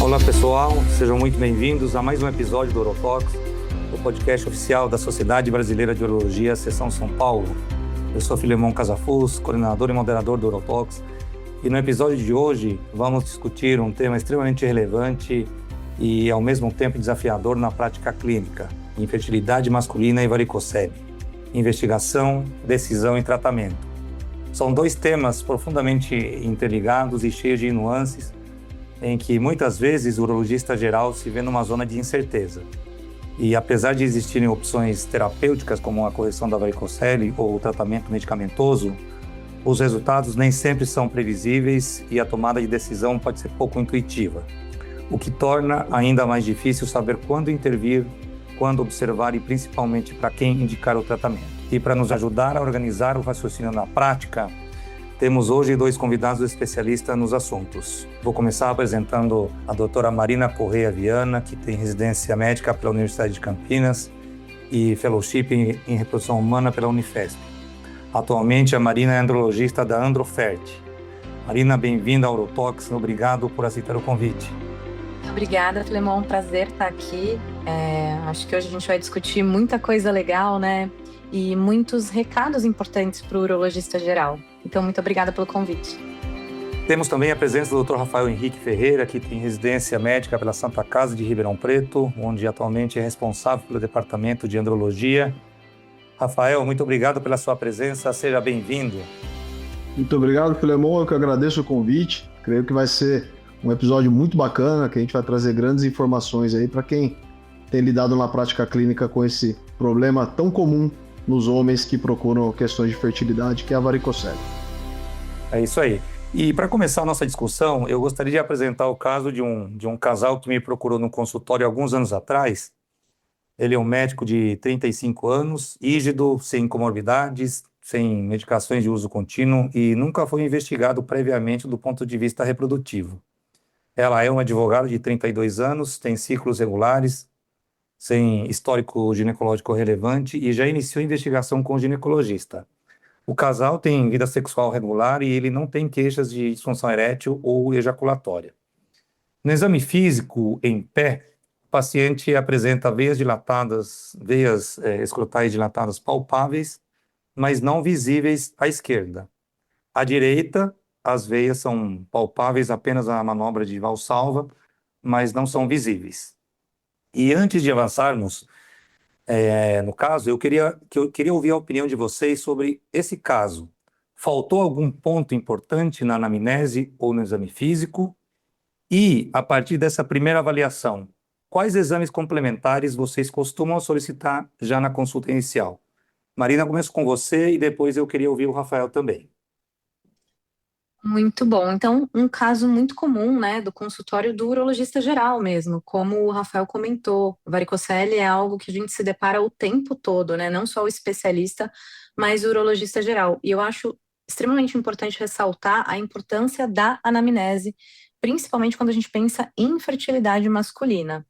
Olá pessoal, sejam muito bem-vindos a mais um episódio do Urotalks, o podcast oficial da Sociedade Brasileira de Urologia, Seção São Paulo. Eu sou Filemon Casafus, coordenador e moderador do Urotalks, e no episódio de hoje vamos discutir um tema extremamente relevante e ao mesmo tempo desafiador na prática clínica: infertilidade masculina e varicocele, investigação, decisão e tratamento. São dois temas profundamente interligados e cheios de nuances, em que muitas vezes o urologista geral se vê numa zona de incerteza. E apesar de existirem opções terapêuticas como a correção da varicocele ou o tratamento medicamentoso, os resultados nem sempre são previsíveis e a tomada de decisão pode ser pouco intuitiva, o que torna ainda mais difícil saber quando intervir, quando observar e principalmente para quem indicar o tratamento. E para nos ajudar a organizar o raciocínio na prática, temos hoje dois convidados especialistas nos assuntos. Vou começar apresentando a doutora Marina Correia Viana, que tem residência médica pela Universidade de Campinas e fellowship em reprodução humana pela Unifesp. Atualmente, a Marina é andrologista da Androfert. Marina, bem-vinda ao Urotalks, obrigado por aceitar o convite. Obrigada, Filemon, prazer estar aqui. Acho que hoje a gente vai discutir muita coisa legal, né? E muitos recados importantes para o urologista geral. Então, muito obrigada pelo convite. Temos também a presença do Dr. Rafael Henrique Ferreira, que tem residência médica pela Santa Casa de Ribeirão Preto, onde atualmente é responsável pelo departamento de andrologia. Rafael, muito obrigado pela sua presença, seja bem-vindo. Muito obrigado, Filemon, eu que agradeço o convite. Creio que vai ser um episódio muito bacana, que a gente vai trazer grandes informações aí para quem tem lidado na prática clínica com esse problema tão comum nos homens que procuram questões de fertilidade, que é a varicocele. É isso aí. E para começar a nossa discussão, eu gostaria de apresentar o caso de um casal que me procurou no consultório alguns anos atrás. Ele é um médico de 35 anos, rígido, sem comorbidades, sem medicações de uso contínuo e nunca foi investigado previamente do ponto de vista reprodutivo. Ela é uma advogada de 32 anos, tem ciclos regulares, sem histórico ginecológico relevante e já iniciou investigação com o ginecologista. O casal tem vida sexual regular e ele não tem queixas de disfunção erétil ou ejaculatória. No exame físico, em pé, o paciente apresenta veias dilatadas, escrotais dilatadas palpáveis, mas não visíveis à esquerda. À direita, as veias são palpáveis apenas à manobra de Valsalva, mas não são visíveis. E antes de avançarmos, no caso, eu queria ouvir a opinião de vocês sobre esse caso. Faltou algum ponto importante na anamnese ou no exame físico? E, a partir dessa primeira avaliação, quais exames complementares vocês costumam solicitar já na consulta inicial? Marina, começo com você e depois eu queria ouvir o Rafael também. Muito bom. Então, um caso muito comum, né, do consultório do urologista geral mesmo, como o Rafael comentou, varicocele é algo que a gente se depara o tempo todo, né, não só o especialista, mas o urologista geral. E eu acho extremamente importante ressaltar a importância da anamnese, principalmente quando a gente pensa em fertilidade masculina.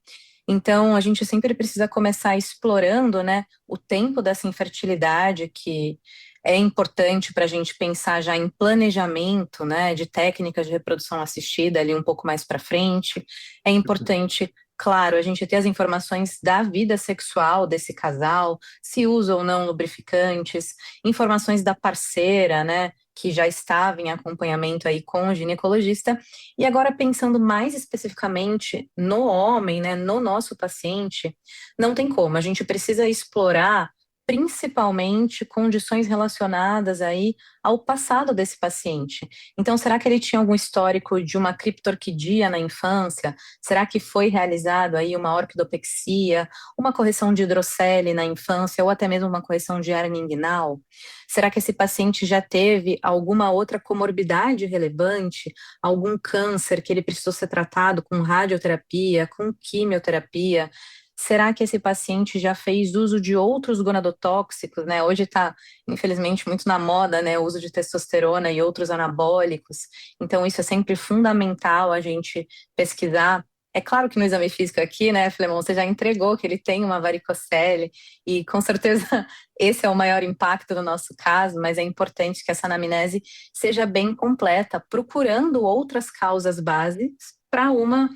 Então, a gente sempre precisa começar explorando, né, o tempo dessa infertilidade, que é importante para a gente pensar já em planejamento, né, de técnicas de reprodução assistida ali um pouco mais para frente. É importante, claro, a gente ter as informações da vida sexual desse casal, se usa ou não lubrificantes, informações da parceira, né, que já estava em acompanhamento aí com o ginecologista. E agora, pensando mais especificamente no homem, né, no nosso paciente, não tem como, a gente precisa explorar principalmente condições relacionadas aí ao passado desse paciente. Então, será que ele tinha algum histórico de uma criptorquidia na infância? Será que foi realizado aí uma orquidopexia, uma correção de hidrocele na infância ou até mesmo uma correção de hérnia inguinal? Será que esse paciente já teve alguma outra comorbidade relevante, algum câncer que ele precisou ser tratado com radioterapia, com quimioterapia? Será que esse paciente já fez uso de outros gonadotóxicos, né? Hoje está, infelizmente, muito na moda, né? O uso de testosterona e outros anabólicos. Então, isso é sempre fundamental a gente pesquisar. É claro que no exame físico aqui, né, Filemon, você já entregou que ele tem uma varicocele e com certeza esse é o maior impacto do nosso caso, mas é importante que essa anamnese seja bem completa, procurando outras causas bases para uma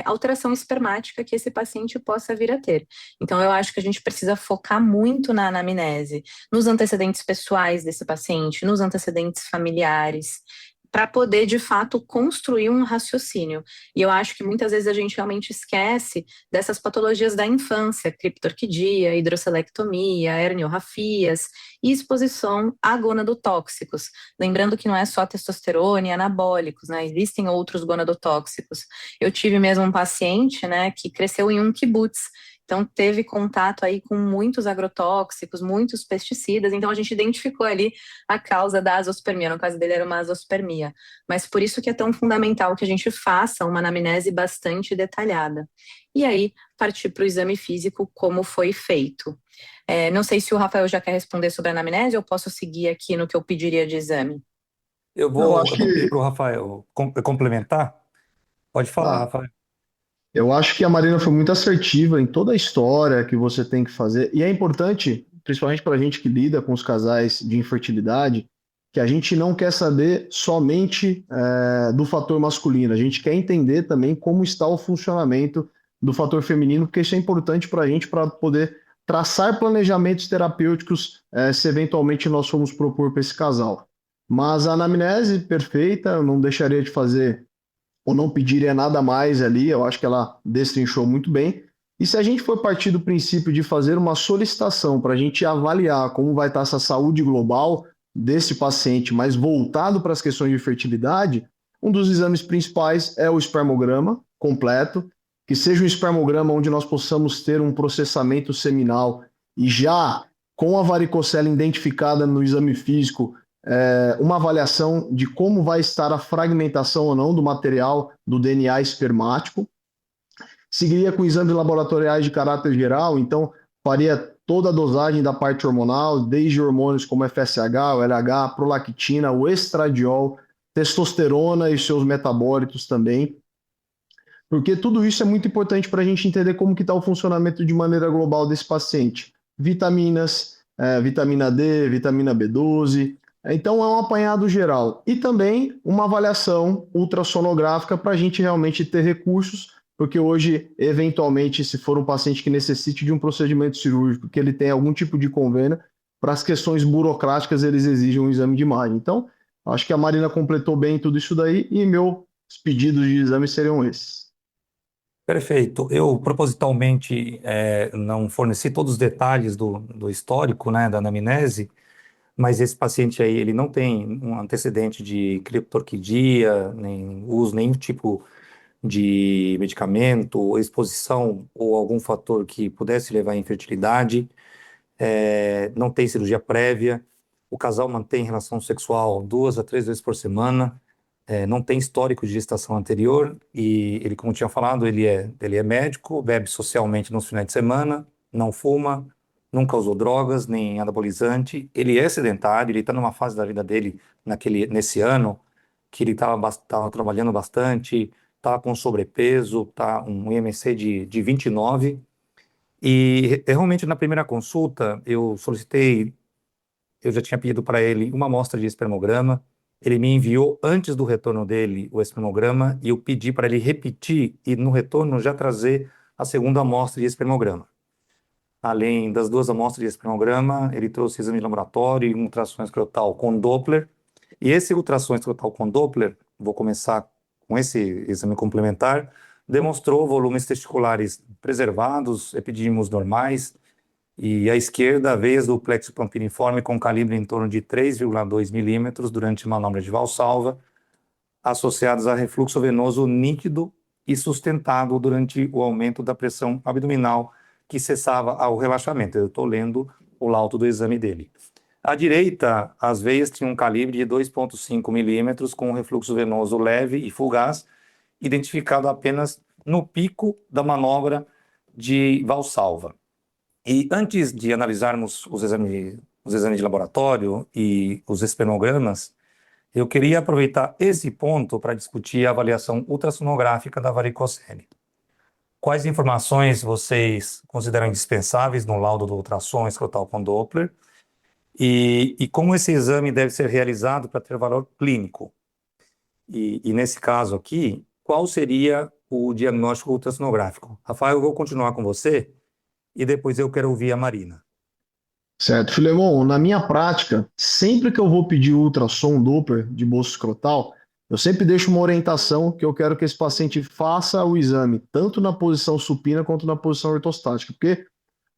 alteração espermática que esse paciente possa vir a ter. Então, eu acho que a gente precisa focar muito na anamnese, nos antecedentes pessoais desse paciente, nos antecedentes familiares, para poder, de fato, construir um raciocínio. E eu acho que muitas vezes a gente realmente esquece dessas patologias da infância, criptorquidia, hidrocelectomia, herniorrafias e exposição a gonadotóxicos. Lembrando que não é só testosterona e anabólicos, né? Existem outros gonadotóxicos. Eu tive mesmo um paciente, né, que cresceu em um kibutz, então teve contato aí com muitos agrotóxicos, muitos pesticidas, então a gente identificou ali a causa da azospermia, no caso dele era uma azospermia, mas por isso que é tão fundamental que a gente faça uma anamnese bastante detalhada. E aí, partir para o exame físico, como foi feito. Não sei se o Rafael já quer responder sobre a anamnese, ou posso seguir aqui no que eu pediria de exame? Eu Não, vou, acho eu vou pedir que para o Rafael complementar. Pode falar, ah, Rafael. eu acho que a Marina foi muito assertiva em toda a história que você tem que fazer. E é importante, principalmente para a gente que lida com os casais de infertilidade, que a gente não quer saber somente do fator masculino. A gente quer entender também como está o funcionamento do fator feminino, porque isso é importante para a gente para poder traçar planejamentos terapêuticos se eventualmente nós formos propor para esse casal. Mas a anamnese perfeita, eu não deixaria de fazer ou não pediria nada mais ali, eu acho que ela destrinchou muito bem. E se a gente for partir do princípio de fazer uma solicitação para a gente avaliar como vai estar essa saúde global desse paciente, mas voltado para as questões de fertilidade, um dos exames principais é o espermograma completo, que seja um espermograma onde nós possamos ter um processamento seminal e já com a varicocele identificada no exame físico, uma avaliação de como vai estar a fragmentação ou não do material do DNA espermático. Seguiria com exames laboratoriais de caráter geral, então faria toda a dosagem da parte hormonal, desde hormônios como FSH, o LH, prolactina, o estradiol, testosterona e seus metabólitos também, porque tudo isso é muito importante para a gente entender como que está o funcionamento de maneira global desse paciente. Vitaminas, vitamina D, vitamina B12, então é um apanhado geral. E também uma avaliação ultrassonográfica para a gente realmente ter recursos, porque hoje, eventualmente, se for um paciente que necessite de um procedimento cirúrgico, que ele tem algum tipo de convênio, para as questões burocráticas eles exigem um exame de imagem. Então, acho que a Marina completou bem tudo isso daí e meus pedidos de exame seriam esses. Perfeito. Eu propositalmente não forneci todos os detalhes do histórico, né, da anamnese, mas esse paciente aí, ele não tem um antecedente de criptorquidia, nem uso nenhum tipo de medicamento, exposição ou algum fator que pudesse levar à infertilidade, não tem cirurgia prévia, o casal mantém relação sexual 2 a 3 vezes por semana, não tem histórico de gestação anterior e ele, como eu tinha falado, ele é médico, bebe socialmente nos finais de semana, não fuma, nunca usou drogas, nem anabolizante, ele é sedentário, ele está numa fase da vida dele, nesse ano, que ele estava trabalhando bastante, está com sobrepeso, está um IMC de 29, e realmente na primeira consulta eu já tinha pedido para ele uma amostra de espermograma, ele me enviou antes do retorno dele o espermograma e eu pedi para ele repetir e no retorno já trazer a segunda amostra de espermograma. Além das 2 amostras de espermograma, ele trouxe exame de laboratório e um ultrassom escrotal com Doppler. E esse ultrassom escrotal com Doppler, vou começar com esse exame complementar, demonstrou volumes testiculares preservados, epidídimos normais, e à esquerda, veias do plexo pampiniforme com calibre em torno de 3,2 milímetros durante manobra de valsalva, associados a refluxo venoso nítido e sustentado durante o aumento da pressão abdominal que cessava ao relaxamento. Eu estou lendo o laudo do exame dele. À direita, as veias tinham um calibre de 2,5 milímetros com refluxo venoso leve e fugaz, identificado apenas no pico da manobra de valsalva. E antes de analisarmos os exames de laboratório e os espermogramas, eu queria aproveitar esse ponto para discutir a avaliação ultrassonográfica da varicocele. Quais informações vocês consideram indispensáveis no laudo do ultrassom escrotal com Doppler e como esse exame deve ser realizado para ter valor clínico? E nesse caso aqui, qual seria o diagnóstico ultrassonográfico? Rafael, eu vou continuar com você e depois eu quero ouvir a Marina. Certo, Filemon, na minha prática, sempre que eu vou pedir ultrassom Doppler de bolso escrotal, eu sempre deixo uma orientação que eu quero que esse paciente faça o exame, tanto na posição supina quanto na posição ortostática, porque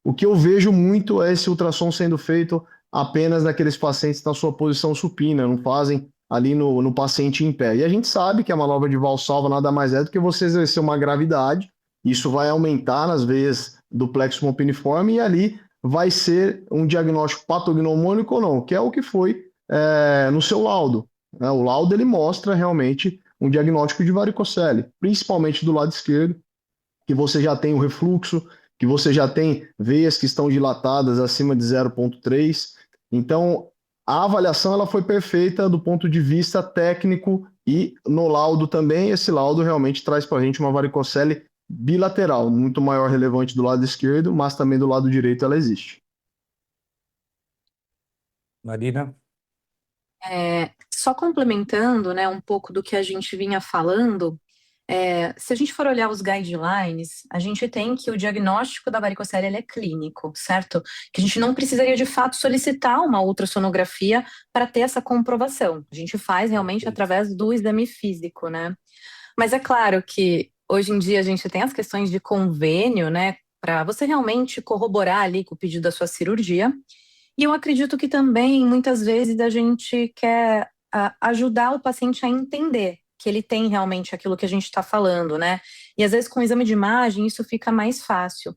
o que eu vejo muito é esse ultrassom sendo feito apenas naqueles pacientes na sua posição supina, não fazem ali no paciente em pé. E a gente sabe que a manobra de Valsalva nada mais é do que você exercer uma gravidade, isso vai aumentar nas veias do plexo pompineforme e ali vai ser um diagnóstico patognomônico ou não, que é o que foi no seu laudo. Né? O laudo ele mostra realmente um diagnóstico de varicocele, principalmente do lado esquerdo, que você já tem o refluxo, que você já tem veias que estão dilatadas acima de 0,3. Então, a avaliação ela foi perfeita do ponto de vista técnico e no laudo também, esse laudo realmente traz para a gente uma varicocele bilateral, muito maior relevante do lado esquerdo, mas também do lado direito ela existe. Marina? Só complementando, né, um pouco do que a gente vinha falando, se a gente for olhar os guidelines, a gente tem que o diagnóstico da varicocele ele é clínico, certo? Que a gente não precisaria de fato solicitar uma ultrassonografia para ter essa comprovação. A gente faz realmente através do exame físico, né? Mas é claro que hoje em dia a gente tem as questões de convênio, né? Para você realmente corroborar ali com o pedido da sua cirurgia. E eu acredito que também, muitas vezes, a gente quer ajudar o paciente a entender que ele tem realmente aquilo que a gente está falando, né? E às vezes com o exame de imagem isso fica mais fácil.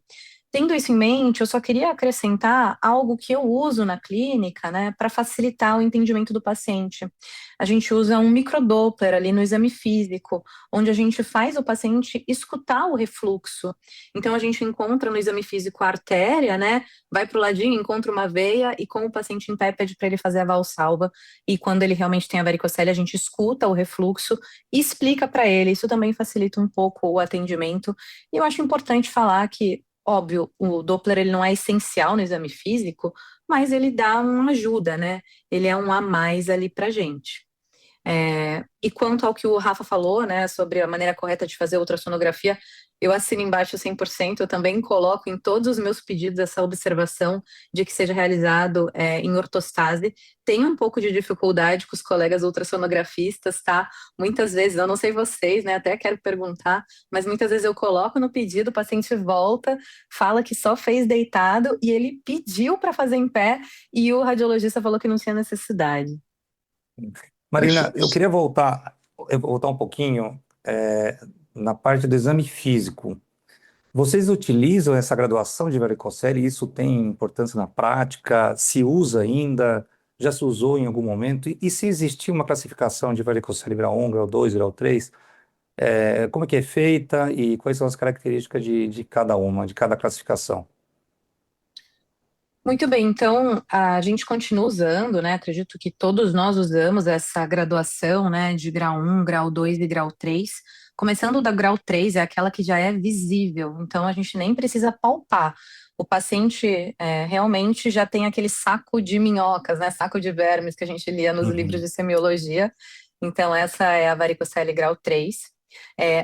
Tendo isso em mente, eu só queria acrescentar algo que eu uso na clínica, né, para facilitar o entendimento do paciente. A gente usa um microdoppler ali no exame físico, onde a gente faz o paciente escutar o refluxo. Então, a gente encontra no exame físico a artéria, né, vai para o ladinho, encontra uma veia e com o paciente em pé pede para ele fazer a valsalva. E quando ele realmente tem a varicocele, a gente escuta o refluxo e explica para ele. Isso também facilita um pouco o atendimento. E eu acho importante falar que óbvio, o Doppler ele não é essencial no exame físico, mas ele dá uma ajuda, né? Ele é um a mais ali para gente. E quanto ao que o Rafa falou, né, sobre a maneira correta de fazer ultrassonografia, eu assino embaixo 100%, eu também coloco em todos os meus pedidos essa observação de que seja realizado em ortostase. Tenho um pouco de dificuldade com os colegas ultrassonografistas, tá? Muitas vezes, eu não sei vocês, né, até quero perguntar, mas muitas vezes eu coloco no pedido, o paciente volta, fala que só fez deitado e ele pediu para fazer em pé e o radiologista falou que não tinha necessidade. Marina, eu queria voltar um pouquinho na parte do exame físico. Vocês utilizam essa graduação de varicocele? Isso tem importância na prática? Se usa ainda? Já se usou em algum momento? E se existir uma classificação de varicocele grau 1, grau 2, grau 3, como é que é feita e quais são as características de cada uma, de cada classificação? Muito bem, então a gente continua usando, né? Acredito que todos nós usamos essa graduação, né, de grau 1, grau 2 e grau 3. Começando da grau 3, é aquela que já é visível, então a gente nem precisa palpar. O paciente realmente já tem aquele saco de minhocas, né? Saco de vermes que a gente lia nos livros de semiologia. Então, essa é a varicocele grau 3.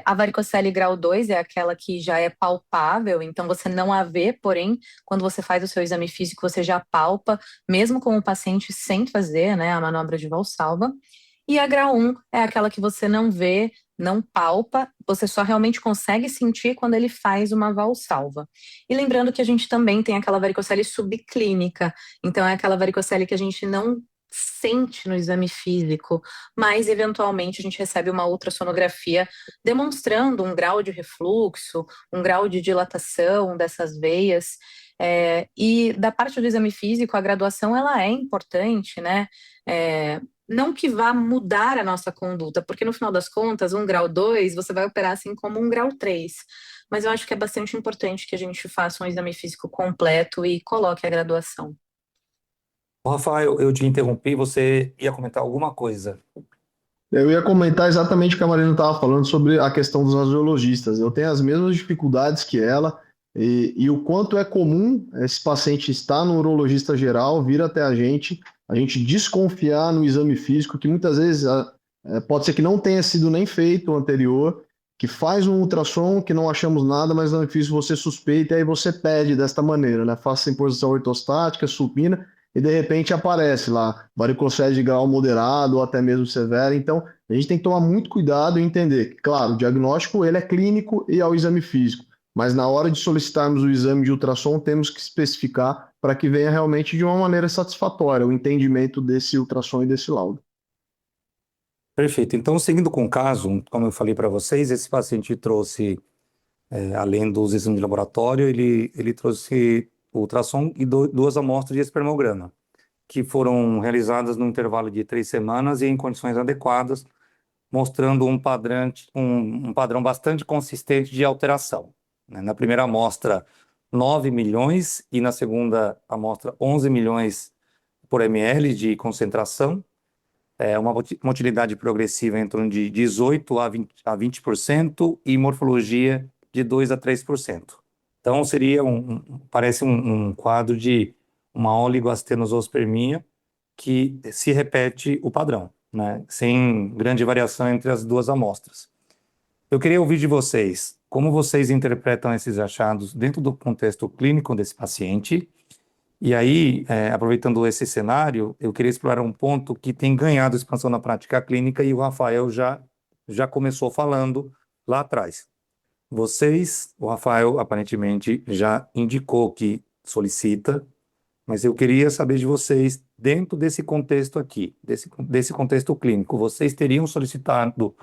A varicocele grau 2 é aquela que já é palpável, então você não a vê, porém, quando você faz o seu exame físico, você já palpa, mesmo com o paciente sem fazer, né, a manobra de Valsalva. E a grau 1 é aquela que você não vê, não palpa, você só realmente consegue sentir quando ele faz uma Valsalva. E lembrando que a gente também tem aquela varicocele subclínica, então é aquela varicocele que a gente não sente no exame físico, mas eventualmente a gente recebe uma ultrassonografia demonstrando um grau de refluxo, um grau de dilatação dessas veias. E da parte do exame físico, a graduação ela é importante, né? Não que vá mudar a nossa conduta, porque no final das contas, um grau 2 você vai operar assim como um grau 3. Mas eu acho que é bastante importante que a gente faça um exame físico completo e coloque a graduação. Rafael, eu te interrompi, você ia comentar alguma coisa. Eu ia comentar exatamente o que a Marina estava falando sobre a questão dos radiologistas. Eu tenho as mesmas dificuldades que ela, e o quanto é comum esse paciente estar no urologista geral, vir até a gente desconfiar no exame físico, que muitas vezes pode ser que não tenha sido nem feito o anterior, que faz um ultrassom, que não achamos nada, mas na Anfísio você suspeita, e aí você pede desta maneira, né? Faça em posição ortostática, supina, e de repente aparece lá varicocele de grau moderado ou até mesmo severa. Então, a gente tem que tomar muito cuidado e entender que, claro, o diagnóstico ele é clínico e é o exame físico, mas na hora de solicitarmos o exame de ultrassom, temos que especificar para que venha realmente de uma maneira satisfatória o entendimento desse ultrassom e desse laudo. Perfeito. Então, seguindo com o caso, como eu falei para vocês, esse paciente trouxe, além dos exames de laboratório, ele trouxe o ultrassom e duas amostras de espermograma, que foram realizadas no intervalo de 3 semanas e em condições adequadas, mostrando um padrão bastante consistente de alteração, né? Na primeira amostra, 9 milhões e na segunda amostra, 11 milhões por ml de concentração, uma motilidade progressiva em torno de 18 a 20% e morfologia de 2 a 3%. Então, seria parece um quadro de uma oligoastenosospermia que se repete o padrão, né? Sem grande variação entre as duas amostras. Eu queria ouvir de vocês como vocês interpretam esses achados dentro do contexto clínico desse paciente. E aí, aproveitando esse cenário, eu queria explorar um ponto que tem ganhado expansão na prática clínica e o Rafael já começou falando lá atrás. O Rafael aparentemente já indicou que solicita, mas eu queria saber de vocês, dentro desse contexto aqui, desse contexto clínico, vocês teriam solicitado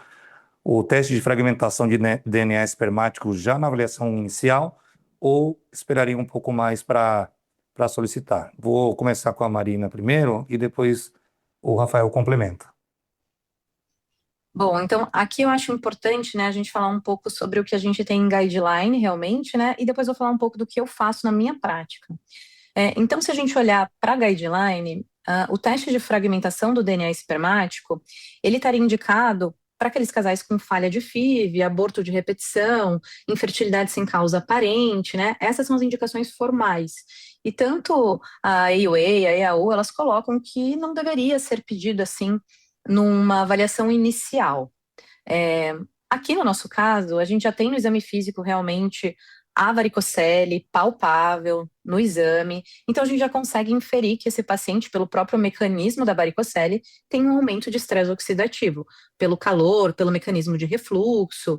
o teste de fragmentação de DNA espermático já na avaliação inicial ou esperariam um pouco mais para solicitar? Vou começar com a Marina primeiro e depois o Rafael complementa. Bom, então aqui eu acho importante, né, a gente falar um pouco sobre o que a gente tem em guideline realmente, né, e depois eu vou falar um pouco do que eu faço na minha prática. Então, se a gente olhar para a guideline, o teste de fragmentação do DNA espermático, ele estaria indicado para aqueles casais com falha de FIV, aborto de repetição, infertilidade sem causa aparente, né? Essas são as indicações formais. E tanto a AUA, a EAU, elas colocam que não deveria ser pedido assim numa avaliação inicial. Aqui no nosso caso, a gente já tem no exame físico realmente a varicocele palpável no exame, então a gente já consegue inferir que esse paciente, pelo próprio mecanismo da varicocele, tem um aumento de estresse oxidativo, pelo calor, pelo mecanismo de refluxo.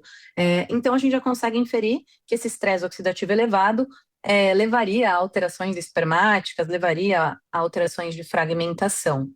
Então a gente já consegue inferir que esse estresse oxidativo elevado levaria a alterações espermáticas, levaria a alterações de fragmentação.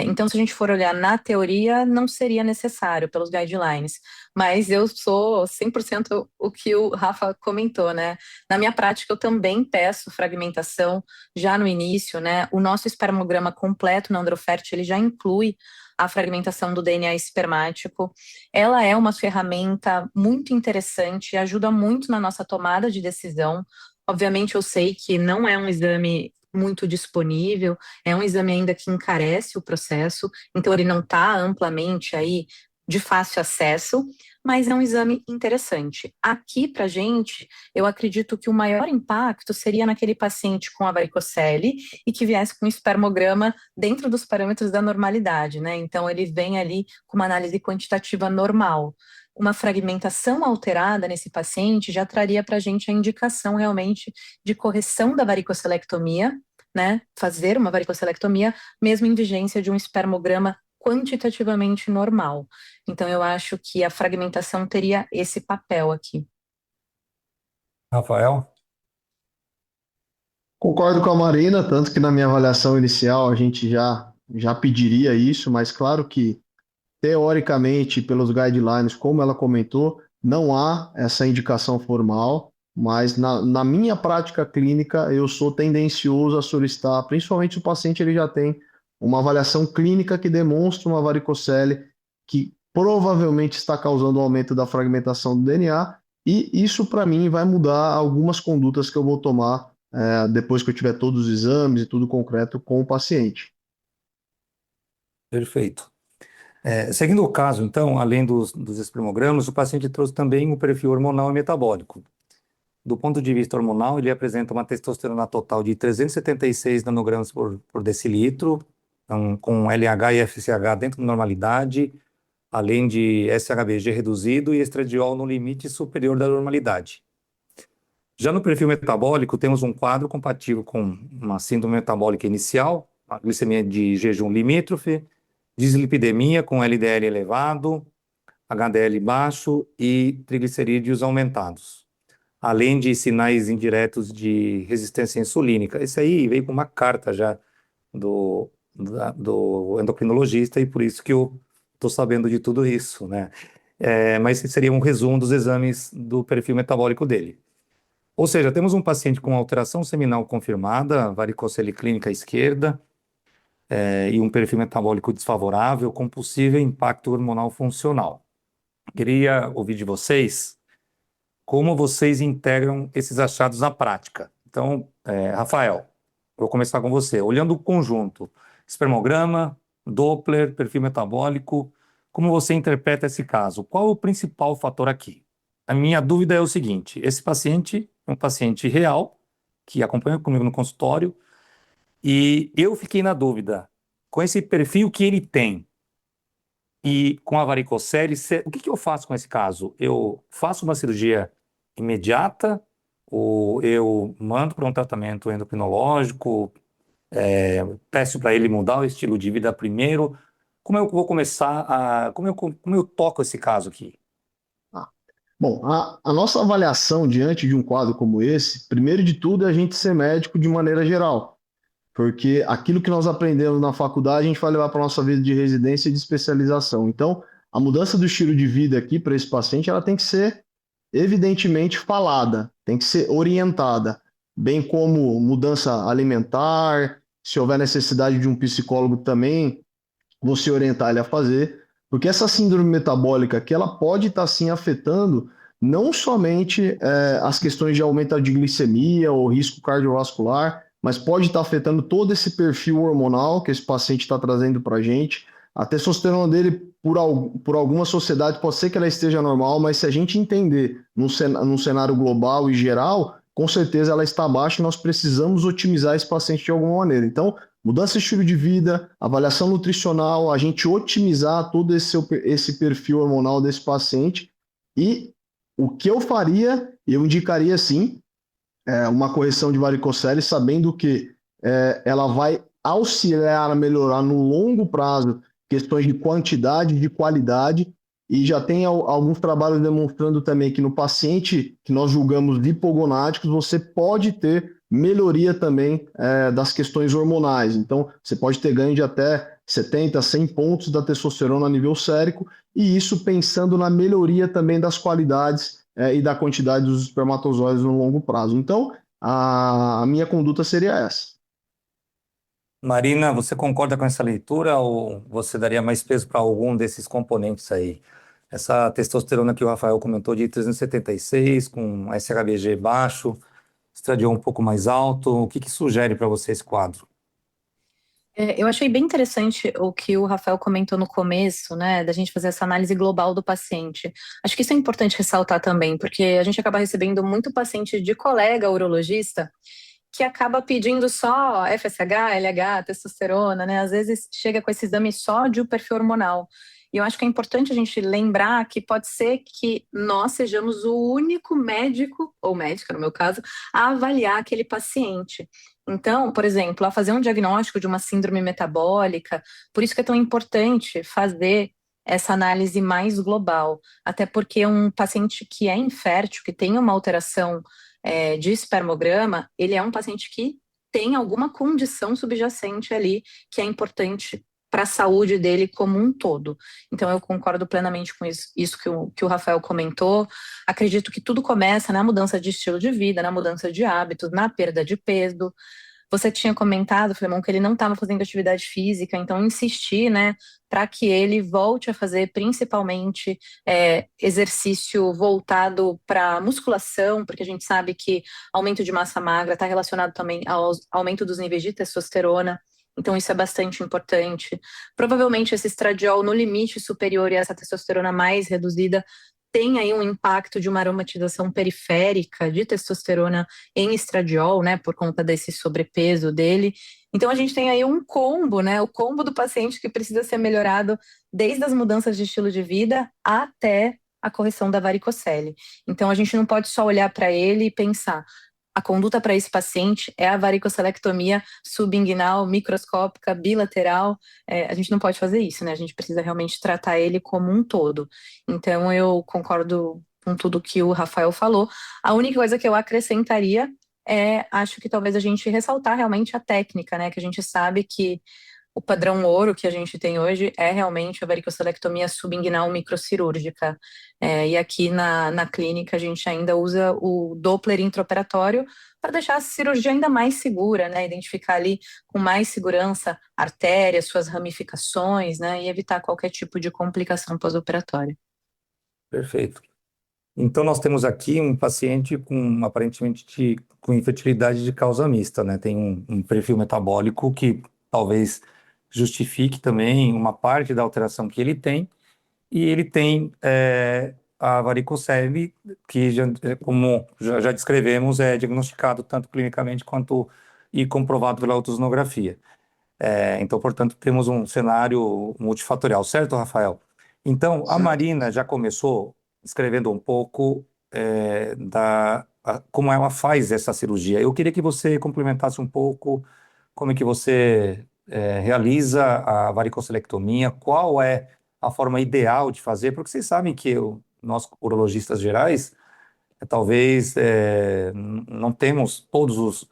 Então, se a gente for olhar na teoria, não seria necessário pelos guidelines, mas eu sou 100% o que o Rafa comentou, né? Na minha prática, eu também peço fragmentação já no início, né? O nosso espermograma completo na Androfert, ele já inclui a fragmentação do DNA espermático. Ela é uma ferramenta muito interessante, ajuda muito na nossa tomada de decisão. Obviamente, eu sei que não é um exame muito disponível, é um exame ainda que encarece o processo, então ele não está amplamente aí de fácil acesso, mas é um exame interessante. Aqui, para a gente, eu acredito que o maior impacto seria naquele paciente com a varicocele e que viesse com espermograma dentro dos parâmetros da normalidade, né? Então, ele vem ali com uma análise quantitativa normal. Uma fragmentação alterada nesse paciente já traria para a gente a indicação realmente de correção da varicocelectomia, né? Fazer uma varicocelectomia, mesmo em vigência de um espermograma quantitativamente normal. Então, eu acho que a fragmentação teria esse papel aqui. Rafael? Concordo com a Marina, tanto que na minha avaliação inicial a gente já pediria isso, mas claro que, teoricamente, pelos guidelines, como ela comentou, não há essa indicação formal, mas na minha prática clínica eu sou tendencioso a solicitar, principalmente se o paciente ele já tem uma avaliação clínica que demonstra uma varicocele que provavelmente está causando um aumento da fragmentação do DNA, e isso para mim vai mudar algumas condutas que eu vou tomar depois que eu tiver todos os exames e tudo concreto com o paciente. Perfeito. Seguindo o caso, então, além dos espermogramas, o paciente trouxe também o perfil hormonal e metabólico. Do ponto de vista hormonal, ele apresenta uma testosterona total de 376 nanogramas por decilitro, então, com LH e FSH dentro da normalidade, além de SHBG reduzido e estradiol no limite superior da normalidade. Já no perfil metabólico, temos um quadro compatível com uma síndrome metabólica inicial, a glicemia de jejum limítrofe, dislipidemia com LDL elevado, HDL baixo e triglicerídeos aumentados, além de sinais indiretos de resistência insulínica. Esse aí veio com uma carta já do endocrinologista e por isso que eu estou sabendo de tudo isso, né? Mas esse seria um resumo dos exames do perfil metabólico dele. Ou seja, temos um paciente com alteração seminal confirmada, varicocele clínica esquerda, e um perfil metabólico desfavorável com possível impacto hormonal funcional. Queria ouvir de vocês como vocês integram esses achados na prática. Então, Rafael, vou começar com você. Olhando o conjunto, espermograma, Doppler, perfil metabólico, como você interpreta esse caso? Qual o principal fator aqui? A minha dúvida é o seguinte: esse paciente é um paciente real, que acompanha comigo no consultório, e eu fiquei na dúvida, com esse perfil que ele tem e com a varicocele, o que eu faço com esse caso? Eu faço uma cirurgia imediata ou eu mando para um tratamento endocrinológico, peço para ele mudar o estilo de vida primeiro? Como eu vou começar como eu toco esse caso aqui? Bom, a nossa avaliação diante de um quadro como esse, primeiro de tudo, é a gente ser médico de maneira geral, porque aquilo que nós aprendemos na faculdade, a gente vai levar para a nossa vida de residência e de especialização. Então, a mudança do estilo de vida aqui para esse paciente, ela tem que ser evidentemente falada, tem que ser orientada, bem como mudança alimentar, se houver necessidade de um psicólogo também, você orientar ele a fazer, porque essa síndrome metabólica que ela pode estar sim afetando não somente as questões de aumento de glicemia ou risco cardiovascular, mas pode estar afetando todo esse perfil hormonal que esse paciente está trazendo para a gente. A testosterona dele, por alguma sociedade, pode ser que ela esteja normal, mas se a gente entender num cenário global e geral, com certeza ela está baixa e nós precisamos otimizar esse paciente de alguma maneira. Então, mudança de estilo de vida, avaliação nutricional, a gente otimizar todo esse perfil hormonal desse paciente. E o que eu faria, eu indicaria sim, uma correção de varicocele, sabendo que ela vai auxiliar a melhorar no longo prazo questões de quantidade, de qualidade, e já tem alguns trabalhos demonstrando também que no paciente que nós julgamos hipogonáticos, você pode ter melhoria também das questões hormonais. Então, você pode ter ganho de até 70, 100 pontos da testosterona a nível sérico, e isso pensando na melhoria também das qualidades e da quantidade dos espermatozoides no longo prazo. Então, a minha conduta seria essa. Marina, você concorda com essa leitura ou você daria mais peso para algum desses componentes aí? Essa testosterona que o Rafael comentou de 376, com SHBG baixo, estradiol um pouco mais alto, o que sugere para você esse quadro? Eu achei bem interessante o que o Rafael comentou no começo, né, da gente fazer essa análise global do paciente. Acho que isso é importante ressaltar também, porque a gente acaba recebendo muito paciente de colega urologista que acaba pedindo só FSH, LH, testosterona, né? Às vezes chega com esse exame só de perfil hormonal. E eu acho que é importante a gente lembrar que pode ser que nós sejamos o único médico, ou médica no meu caso, a avaliar aquele paciente. Então, por exemplo, a fazer um diagnóstico de uma síndrome metabólica, por isso que é tão importante fazer essa análise mais global, até porque um paciente que é infértil, que tem uma alteração de espermograma, ele é um paciente que tem alguma condição subjacente ali que é importante para a saúde dele como um todo. Então, eu concordo plenamente com isso que o Rafael comentou. Acredito que tudo começa na mudança de estilo de vida, na mudança de hábitos, na perda de peso. Você tinha comentado, Filemon, que ele não estava fazendo atividade física, então insistir, né, para que ele volte a fazer principalmente exercício voltado para musculação, porque a gente sabe que aumento de massa magra está relacionado também ao aumento dos níveis de testosterona, então isso é bastante importante. Provavelmente esse estradiol no limite superior e essa testosterona mais reduzida tem aí um impacto de uma aromatização periférica de testosterona em estradiol, né, por conta desse sobrepeso dele. Então a gente tem aí um combo, né, o combo do paciente que precisa ser melhorado desde as mudanças de estilo de vida até a correção da varicocele. Então a gente não pode só olhar para ele e pensar, a conduta para esse paciente é a varicocelectomia subinguinal, microscópica, bilateral. A gente não pode fazer isso, né? A gente precisa realmente tratar ele como um todo. Então, eu concordo com tudo que o Rafael falou. A única coisa que eu acrescentaria acho que talvez a gente ressaltar realmente a técnica, né? Que a gente sabe que o padrão ouro que a gente tem hoje é realmente a varicocelectomia subinguinal microcirúrgica. E aqui na clínica a gente ainda usa o Doppler intraoperatório para deixar a cirurgia ainda mais segura, né? Identificar ali com mais segurança artérias, suas ramificações, né? E evitar qualquer tipo de complicação pós-operatória. Perfeito. Então, nós temos aqui um paciente com, aparentemente, com infertilidade de causa mista, né? Tem um perfil metabólico que talvez justifique também uma parte da alteração que ele tem, e ele tem a varicocele, que, como já descrevemos, é diagnosticado tanto clinicamente quanto e comprovado pela ultrassonografia. Então, portanto, temos um cenário multifatorial, certo, Rafael? Então, a Certo. Marina já começou escrevendo um pouco como ela faz essa cirurgia. Eu queria que você complementasse um pouco como é que você realiza a varicocelectomia, qual é a forma ideal de fazer, porque vocês sabem que nós, urologistas gerais, talvez não temos todos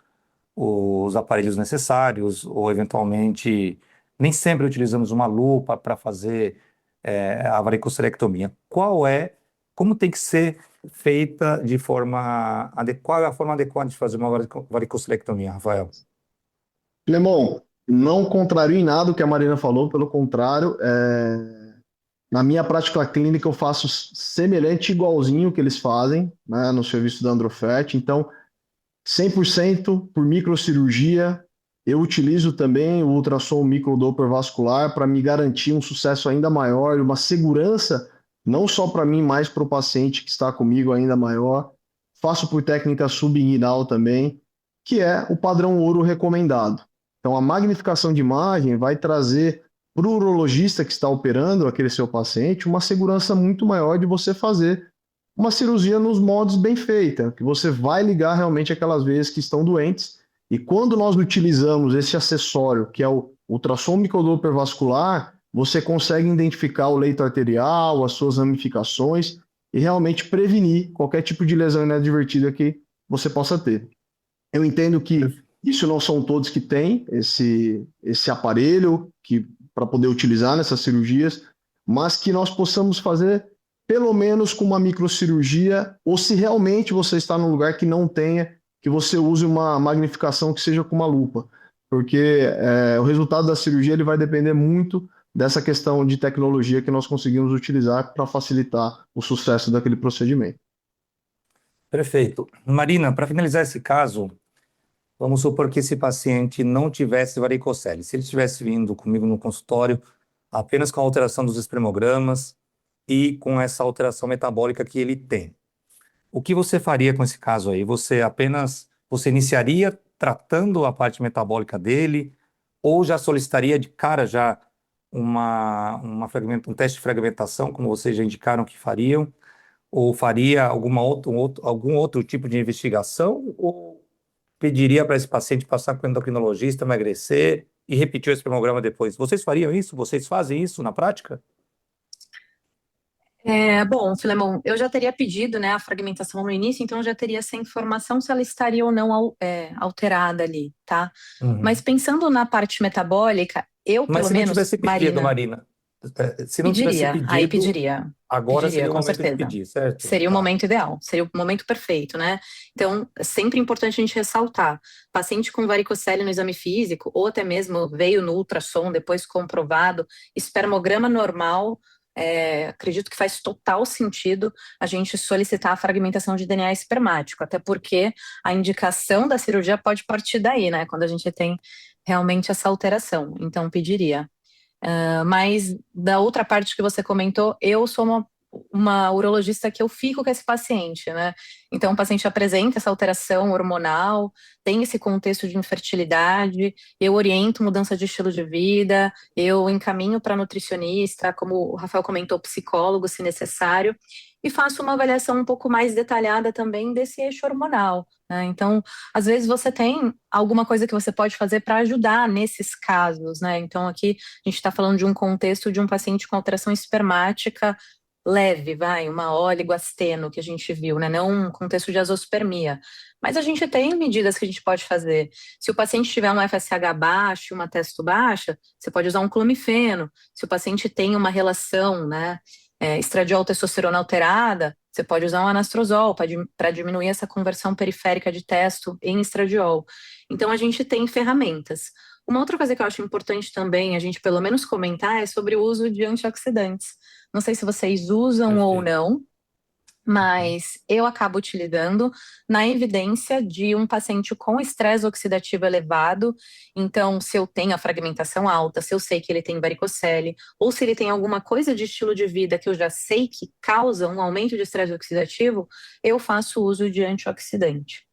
os aparelhos necessários, ou eventualmente nem sempre utilizamos uma lupa para fazer a varicocelectomia. Como tem que ser feita de forma adequada, a forma adequada de fazer uma varicocelectomia, Rafael? Lemon, não contrario em nada o que a Marina falou, pelo contrário, na minha prática clínica eu faço semelhante, igualzinho que eles fazem, né, no serviço da Androfet. Então, 100% por microcirurgia. Eu utilizo também o ultrassom microdoppler vascular para me garantir um sucesso ainda maior, uma segurança, não só para mim, mas para o paciente que está comigo ainda maior. Faço por técnica subinguinal também, que é o padrão ouro recomendado. Então, a magnificação de imagem vai trazer para o urologista que está operando aquele seu paciente uma segurança muito maior de você fazer uma cirurgia nos modos bem feita, que você vai ligar realmente aquelas veias que estão doentes. E quando nós utilizamos esse acessório, que é o ultrassom microdoppler vascular, você consegue identificar o leito arterial, as suas ramificações e realmente prevenir qualquer tipo de lesão inadvertida que você possa ter. Eu entendo que isso não são todos que têm esse aparelho para poder utilizar nessas cirurgias, mas que nós possamos fazer pelo menos com uma microcirurgia, ou se realmente você está num lugar que não tenha, que você use uma magnificação que seja com uma lupa, porque o resultado da cirurgia ele vai depender muito dessa questão de tecnologia que nós conseguimos utilizar para facilitar o sucesso daquele procedimento. Perfeito. Marina, para finalizar esse caso, vamos supor que esse paciente não tivesse varicocele. Se ele estivesse vindo comigo no consultório apenas com a alteração dos espermogramas e com essa alteração metabólica que ele tem, o que você faria com esse caso aí? Você iniciaria tratando a parte metabólica dele, ou já solicitaria de cara já um teste de fragmentação, como vocês já indicaram que fariam, ou faria algum outro tipo de investigação, ou pediria para esse paciente passar com o endocrinologista, emagrecer e repetir o espermograma depois? Vocês fariam isso? Vocês fazem isso na prática? Bom, Filemon, eu já teria pedido, né, a fragmentação no início, então eu já teria essa informação se ela estaria ou não alterada ali, tá? Uhum. Mas pensando na parte metabólica, Mas pelo menos, tivesse pedido, Marina, se não tivesse pediria, pedido, aí pediria. agora Pediria, seria o com momento de certeza. pedir, certo? Seria o momento ideal, seria o momento perfeito, né? Então, é sempre importante a gente ressaltar, paciente com varicocele no exame físico, ou até mesmo veio no ultrassom, depois comprovado, espermograma normal, acredito que faz total sentido a gente solicitar a fragmentação de DNA espermático, até porque a indicação da cirurgia pode partir daí, né? Quando a gente tem realmente essa alteração, então pediria. Mas da outra parte que você comentou, eu sou uma uma urologista que eu fico com esse paciente, né? Então, o paciente apresenta essa alteração hormonal, tem esse contexto de infertilidade, eu oriento mudança de estilo de vida, eu encaminho para nutricionista, como o Rafael comentou, psicólogo, se necessário, e faço uma avaliação um pouco mais detalhada também desse eixo hormonal, né? Então, às vezes você tem alguma coisa que você pode fazer para ajudar nesses casos, né? Então, aqui a gente está falando de um contexto de um paciente com alteração espermática leve, uma oligosteno que a gente viu, né? Não um contexto de azospermia. Mas a gente tem medidas que a gente pode fazer. Se o paciente tiver um FSH baixo, uma testo baixa, você pode usar um clomifeno. Se o paciente tem uma relação, né, estradiol-testosterona alterada, você pode usar um anastrozol para diminuir essa conversão periférica de testo em estradiol. Então, a gente tem ferramentas. Uma outra coisa que eu acho importante também a gente pelo menos comentar é sobre o uso de antioxidantes. Não sei se vocês usam ou Perfeito. não, mas eu acabo utilizando na evidência de um paciente com estresse oxidativo elevado. Então, se eu tenho a fragmentação alta, se eu sei que ele tem varicocele, ou se ele tem alguma coisa de estilo de vida que eu já sei que causa um aumento de estresse oxidativo, eu faço uso de antioxidante.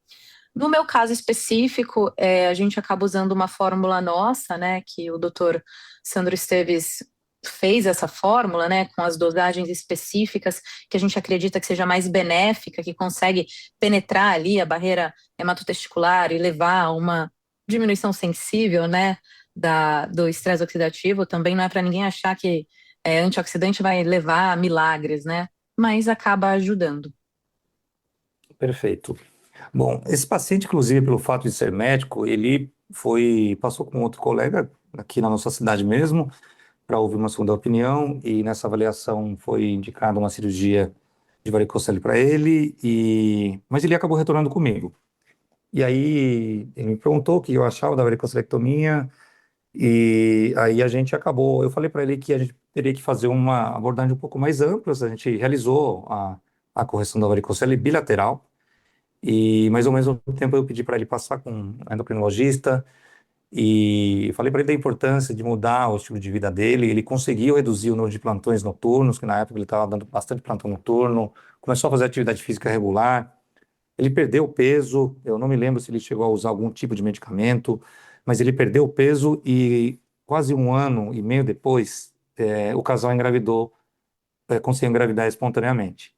No meu caso específico, a gente acaba usando uma fórmula nossa, né, que o doutor Sandro Esteves fez essa fórmula, né, com as dosagens específicas que a gente acredita que seja mais benéfica, que consegue penetrar ali a barreira hematotesticular e levar a uma diminuição sensível, né, do estresse oxidativo. Também não é para ninguém achar que antioxidante vai levar a milagres, né, mas acaba ajudando. Perfeito. Bom, esse paciente, inclusive, pelo fato de ser médico, ele passou com outro colega aqui na nossa cidade mesmo, para ouvir uma segunda opinião, e nessa avaliação foi indicada uma cirurgia de varicocele para ele, mas ele acabou retornando comigo. E aí ele me perguntou o que eu achava da varicocelectomia, e aí eu falei para ele que a gente teria que fazer uma abordagem um pouco mais ampla. A gente realizou a correção da varicocele bilateral, mas ao mesmo tempo eu pedi para ele passar com um endocrinologista, e falei para ele da importância de mudar o estilo de vida dele. Ele conseguiu reduzir o número de plantões noturnos, que na época ele estava dando bastante plantão noturno, começou a fazer atividade física regular, ele perdeu o peso. Eu não me lembro se ele chegou a usar algum tipo de medicamento, mas ele perdeu o peso e quase 1 ano e meio depois, o casal engravidou, conseguiu engravidar espontaneamente.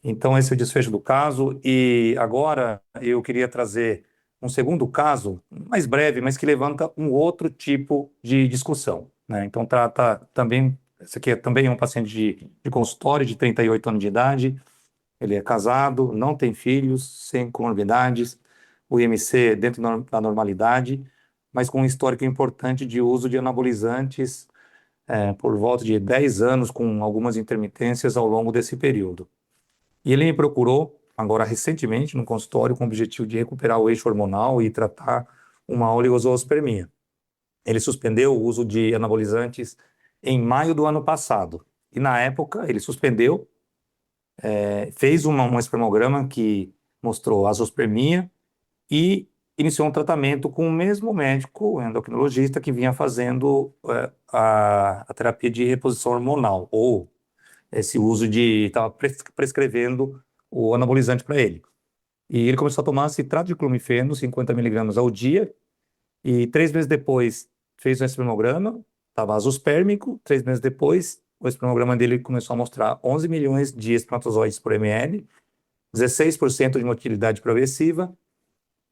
Então, esse é o desfecho do caso. E agora eu queria trazer um segundo caso, mais breve, mas que levanta um outro tipo de discussão, né? Então, trata também, esse aqui é também um paciente de consultório, de 38 anos de idade. Ele é casado, não tem filhos, sem comorbidades, o IMC dentro da normalidade, mas com um histórico importante de uso de anabolizantes, por volta de 10 anos, com algumas intermitências ao longo desse período. E ele me procurou agora recentemente no consultório com o objetivo de recuperar o eixo hormonal e tratar uma oligozoospermia. Ele suspendeu o uso de anabolizantes em maio do ano passado. E na época ele suspendeu, fez um espermograma que mostrou azospermia e iniciou um tratamento com o mesmo médico, o endocrinologista, que vinha fazendo a terapia de reposição hormonal, ou esse uso estava prescrevendo o anabolizante para ele. E ele começou a tomar citrato de clomifeno, 50 miligramas ao dia, e 3 meses depois fez um espermograma, estava azospérmico. 3 meses depois, o espermograma dele começou a mostrar 11 milhões de espermatozoides por ml, 16% de motilidade progressiva,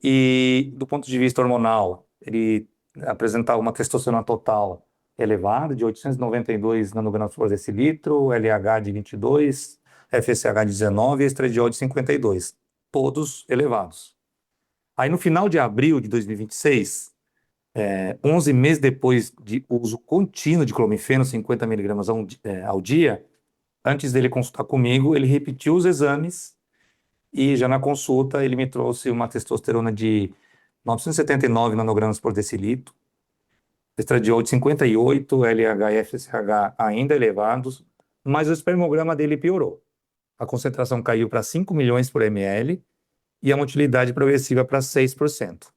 e do ponto de vista hormonal, ele apresentava uma testosterona total elevada, de 892 nanogramas por decilitro, LH de 22, FSH de 19 e estradiol de 52, todos elevados. Aí no final de abril de 2026, 11 meses depois de uso contínuo de clomifeno, 50 miligramas ao dia, antes dele consultar comigo, ele repetiu os exames e já na consulta ele me trouxe uma testosterona de 979 nanogramas por decilitro, estradiol de 58, LH e FSH ainda elevados, mas o espermograma dele piorou. A concentração caiu para 5 milhões por ml e a motilidade progressiva para 6%.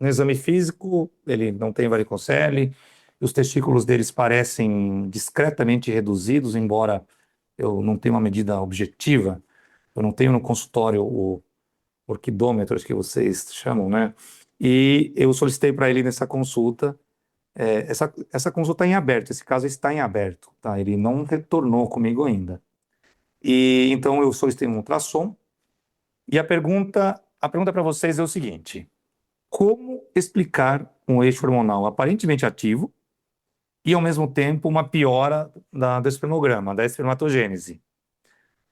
No exame físico, ele não tem varicocele, os testículos deles parecem discretamente reduzidos, embora eu não tenho uma medida objetiva, eu não tenho no consultório o orquidômetro, acho que vocês chamam, né? E eu solicitei para ele nessa consulta, essa consulta é em aberto, esse caso está em aberto, tá? Ele não retornou comigo ainda. E então eu solicitei um ultrassom, e a pergunta para vocês é o seguinte: como explicar um eixo hormonal aparentemente ativo e, ao mesmo tempo, uma piora do espermograma, da espermatogênese?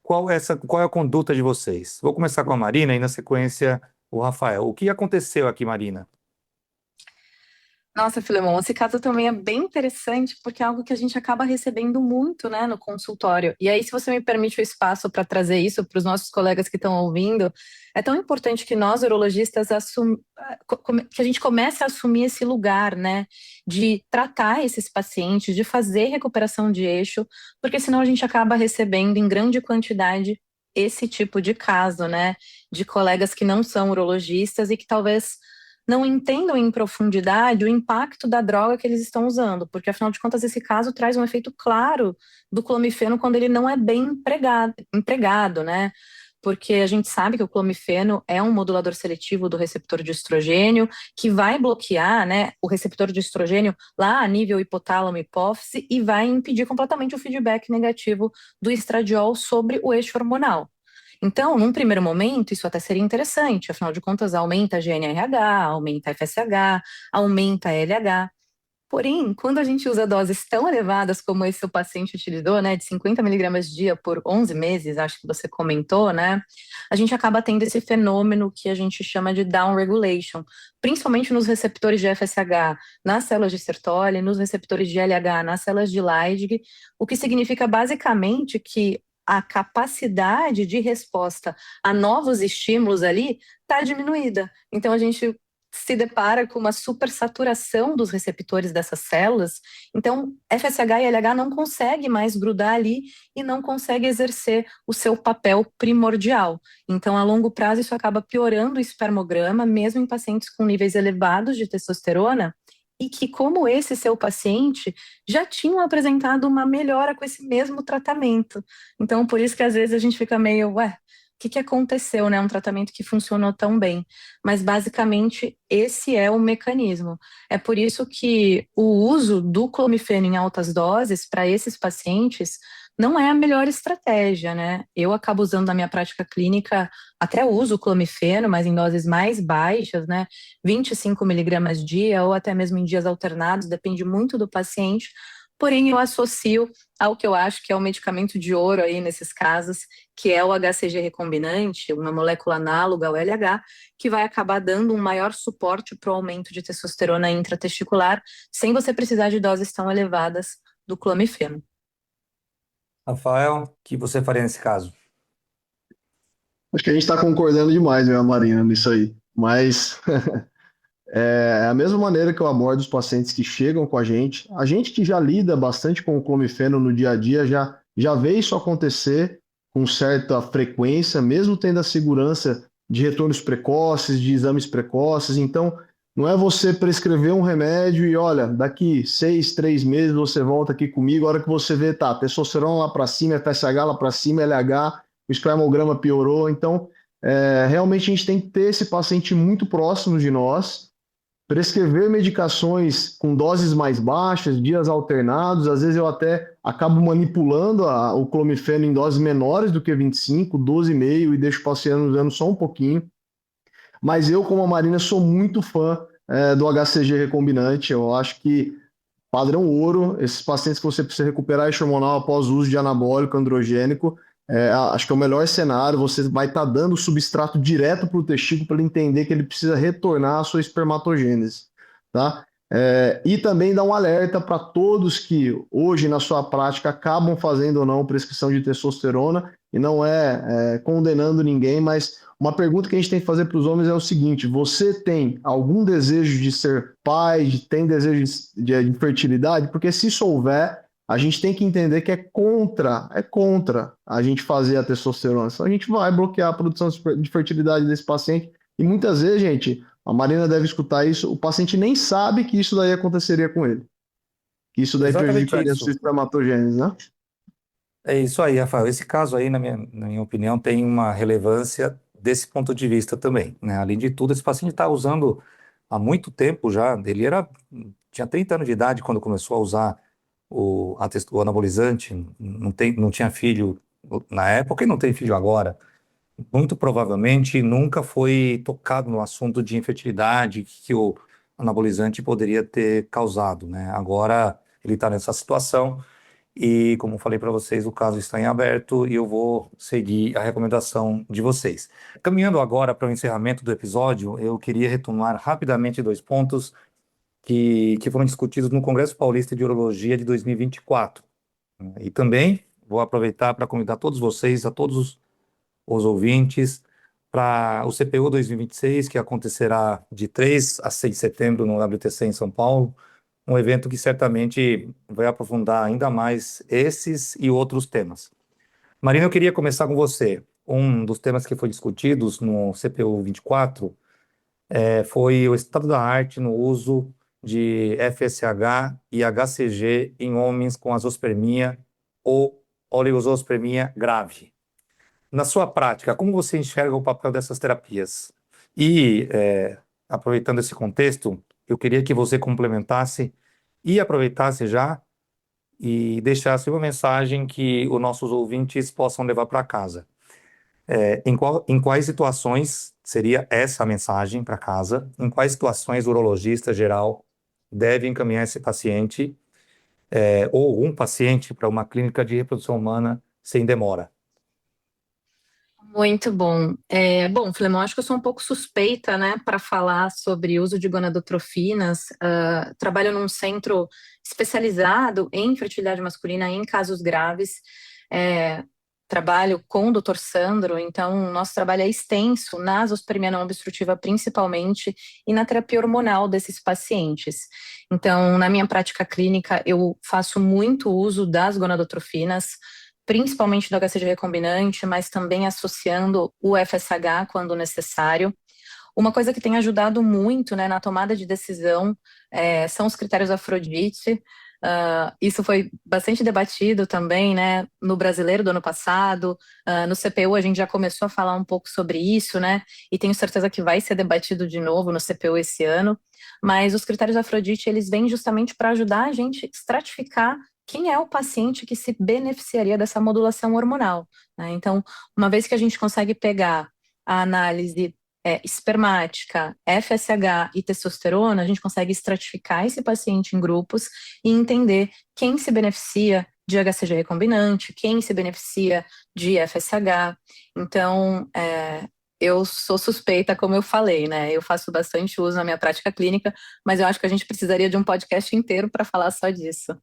Qual é a conduta de vocês? Vou começar com a Marina e, na sequência, o Rafael. O que aconteceu aqui, Marina? Nossa, Filemon, esse caso também é bem interessante porque é algo que a gente acaba recebendo muito, né, no consultório. E aí, se você me permite o espaço para trazer isso para os nossos colegas que estão ouvindo, é tão importante que nós, urologistas, que a gente comece a assumir esse lugar, né, de tratar esses pacientes, de fazer recuperação de eixo, porque senão a gente acaba recebendo em grande quantidade esse tipo de caso, né, de colegas que não são urologistas e que talvez não entendam em profundidade o impacto da droga que eles estão usando, porque afinal de contas esse caso traz um efeito claro do clomifeno quando ele não é bem empregado, né? Porque a gente sabe que o clomifeno é um modulador seletivo do receptor de estrogênio, que vai bloquear, né, o receptor de estrogênio lá a nível hipotálamo e hipófise e vai impedir completamente o feedback negativo do estradiol sobre o eixo hormonal. Então, num primeiro momento, isso até seria interessante, afinal de contas, aumenta a GNRH, aumenta a FSH, aumenta a LH. Porém, quando a gente usa doses tão elevadas como esse seu paciente utilizou, né, de 50 miligramas dia por 11 meses, acho que você comentou, né, a gente acaba tendo esse fenômeno que a gente chama de downregulation, principalmente nos receptores de FSH, nas células de Sertoli, nos receptores de LH, nas células de Leydig, o que significa basicamente que a capacidade de resposta a novos estímulos ali está diminuída. Então, a gente se depara com uma supersaturação dos receptores dessas células. Então, FSH e LH não consegue mais grudar ali e não consegue exercer o seu papel primordial. Então, a longo prazo, isso acaba piorando o espermograma, mesmo em pacientes com níveis elevados de testosterona, e que, como esse seu paciente, já tinham apresentado uma melhora com esse mesmo tratamento. Então, por isso que às vezes a gente fica meio, ué, o que aconteceu, né? Um tratamento que funcionou tão bem. Mas, basicamente, esse é o mecanismo. É por isso que o uso do clomifeno em altas doses para esses pacientes não é a melhor estratégia, né? Eu acabo usando na minha prática clínica, até uso o clomifeno, mas em doses mais baixas, né? 25 miligramas dia ou até mesmo em dias alternados, depende muito do paciente. Porém, eu associo ao que eu acho que é o medicamento de ouro aí nesses casos, que é o HCG recombinante, uma molécula análoga ao LH, que vai acabar dando um maior suporte para o aumento de testosterona intratesticular, sem você precisar de doses tão elevadas do clomifeno. Rafael, o que você faria nesse caso? Acho que a gente está concordando demais, né, Marina, nisso aí. Mas é a mesma maneira que eu abordo os pacientes que chegam com a gente que já lida bastante com o clomifeno no dia a dia, já vê isso acontecer com certa frequência, mesmo tendo a segurança de retornos precoces, de exames precoces. Então, não é você prescrever um remédio e, olha, daqui 3 meses você volta aqui comigo, a hora que você vê, tá, testosterona lá para cima, FSH lá para cima, LH, o espermograma piorou. Então, realmente a gente tem que ter esse paciente muito próximo de nós, prescrever medicações com doses mais baixas, dias alternados. Às vezes eu até acabo manipulando o clomifeno em doses menores do que 25, 12,5 e deixo o paciente usando só um pouquinho. Mas eu, como a Marina, sou muito fã do HCG recombinante. Eu acho que padrão ouro, esses pacientes que você precisa recuperar eixo hormonal após o uso de anabólico androgênico, acho que é o melhor cenário. Você vai estar dando substrato direto para o testículo para ele entender que ele precisa retornar à sua espermatogênese, tá? E também dá um alerta para todos que hoje na sua prática acabam fazendo ou não prescrição de testosterona, e não condenando ninguém, mas uma pergunta que a gente tem que fazer para os homens é o seguinte: você tem algum desejo de ser pai, tem desejo de infertilidade? Porque se isso houver, a gente tem que entender que é contra a gente fazer a testosterona. Então a gente vai bloquear a produção de fertilidade desse paciente. E muitas vezes, gente, a Marina deve escutar isso, o paciente nem sabe que isso daí aconteceria com ele. Que isso daí Exatamente prejudicaria a isso. sua espermatogênese, né? É isso aí, Rafael. Esse caso aí, na minha opinião, tem uma relevância desse ponto de vista também, né? Além de tudo, esse paciente está usando há muito tempo já. Tinha 30 anos de idade quando começou a usar o anabolizante. Não tinha filho na época e não tem filho agora. Muito provavelmente nunca foi tocado no assunto de infertilidade que o anabolizante poderia ter causado, né? Agora ele está nessa situação. E, como falei para vocês, o caso está em aberto e eu vou seguir a recomendação de vocês. Caminhando agora para o encerramento do episódio, eu queria retomar rapidamente dois pontos que foram discutidos no Congresso Paulista de Urologia de 2024. E também vou aproveitar para convidar todos vocês, a todos os ouvintes, para o CPU 2026, que acontecerá de 3 a 6 de setembro no WTC em São Paulo, um evento que certamente vai aprofundar ainda mais esses e outros temas. Marina, eu queria começar com você. Um dos temas que foi discutidos no CPU 24 foi o estado da arte no uso de FSH e HCG em homens com azospermia ou oligospermia grave. Na sua prática, como você enxerga o papel dessas terapias? E, aproveitando esse contexto, eu queria que você complementasse e aproveitasse já e deixasse uma mensagem que os nossos ouvintes possam levar para casa. Em quais situações seria essa a mensagem para casa? Em quais situações o urologista geral deve encaminhar esse paciente, ou um paciente para uma clínica de reprodução humana sem demora? Muito bom. Bom, Filemon, acho que eu sou um pouco suspeita, né, para falar sobre uso de gonadotrofinas. Trabalho num centro especializado em fertilidade masculina em casos graves. É, Trabalho com o Dr. Sandro, então nosso trabalho é extenso na azospermia não obstrutiva principalmente e na terapia hormonal desses pacientes. Então, na minha prática clínica, eu faço muito uso das gonadotrofinas, principalmente do HCG recombinante, mas também associando o FSH quando necessário. Uma coisa que tem ajudado muito, né, na tomada de decisão são os critérios Afrodite. Isso foi bastante debatido também, né, no Brasileiro do ano passado. No CPU a gente já começou a falar um pouco sobre isso, né, e tenho certeza que vai ser debatido de novo no CPU esse ano. Mas os critérios Afrodite, eles vêm justamente para ajudar a gente a estratificar quem é o paciente que se beneficiaria dessa modulação hormonal, né? Então, uma vez que a gente consegue pegar a análise espermática, FSH e testosterona, a gente consegue estratificar esse paciente em grupos e entender quem se beneficia de HCG recombinante, quem se beneficia de FSH. Então, eu sou suspeita, como eu falei, né? Eu faço bastante uso na minha prática clínica, mas eu acho que a gente precisaria de um podcast inteiro para falar só disso.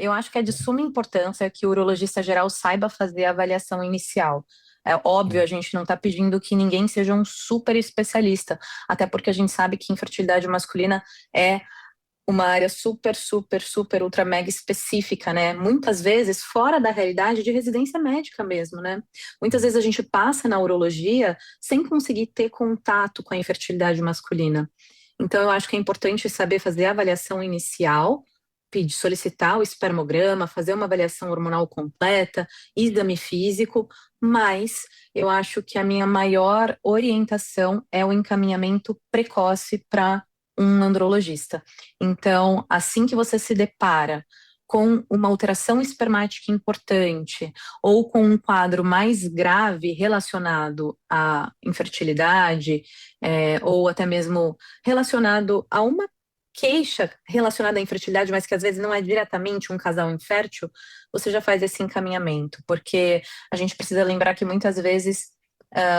Eu acho que é de suma importância que o urologista geral saiba fazer a avaliação inicial. É óbvio, a gente não está pedindo que ninguém seja um super especialista, até porque a gente sabe que infertilidade masculina é uma área super, super, super, ultra mega específica, né? Muitas vezes fora da realidade de residência médica mesmo, né? Muitas vezes a gente passa na urologia sem conseguir ter contato com a infertilidade masculina. Então, eu acho que é importante saber fazer a avaliação inicial, solicitar o espermograma, fazer uma avaliação hormonal completa, exame físico, mas eu acho que a minha maior orientação é o encaminhamento precoce para um andrologista. Então, assim que você se depara com uma alteração espermática importante ou com um quadro mais grave relacionado à infertilidade, ou até mesmo relacionado a uma queixa relacionada à infertilidade, mas que às vezes não é diretamente um casal infértil, você já faz esse encaminhamento, porque a gente precisa lembrar que muitas vezes